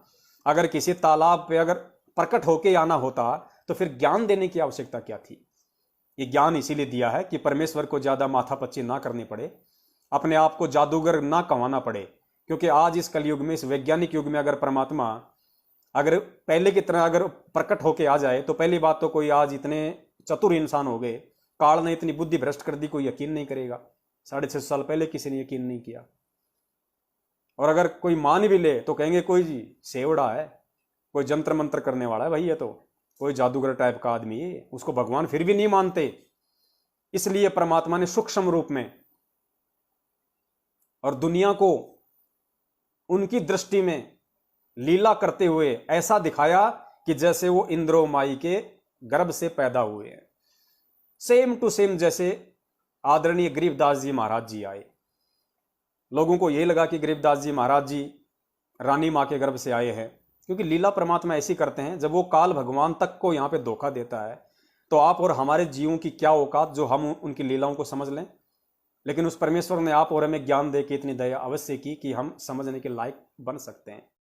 अगर किसी तालाब पे अगर प्रकट होके आना होता, तो फिर ज्ञान देने की आवश्यकता क्या थी? ये ज्ञान इसीलिए दिया है कि परमेश्वर को ज्यादा माथापच्ची ना करनी पड़े, अपने आप को जादूगर ना कमाना पड़े। क्योंकि आज इस कलयुग में, इस वैज्ञानिक युग में, अगर परमात्मा अगर पहले की तरह अगर प्रकट होके आ जाए, तो पहली बात तो कोई आज इतने चतुर इंसान हो गए, काल ने इतनी बुद्धि भ्रष्ट कर दी, कोई यकीन नहीं करेगा। 650 साल पहले किसी ने यकीन नहीं किया। और अगर कोई मान भी ले तो कहेंगे कोई सेवड़ा है, कोई जंत्र मंत्र करने वाला है, भाई ये तो कोई जादूगर टाइप का आदमी है, उसको भगवान फिर भी नहीं मानते। इसलिए परमात्मा ने सूक्ष्म रूप में और दुनिया को उनकी दृष्टि में लीला करते हुए ऐसा दिखाया कि जैसे वो इंद्रो माई के गर्भ से पैदा हुए हैं, सेम टू सेम जैसे आदरणीय गरीबदास जी महाराज जी आए। लोगों को यह लगा कि गरीबदास जी महाराज जी रानी मां के गर्भ से आए हैं, क्योंकि लीला परमात्मा ऐसी करते हैं, जब वो काल भगवान तक को यहाँ पे धोखा देता है तो आप और हमारे जीवों की क्या औकात जो हम उनकी लीलाओं को समझ लें। लेकिन उस परमेश्वर ने आप और हमें ज्ञान दे के इतनी दया अवश्य की कि हम समझने के लायक बन सकते हैं।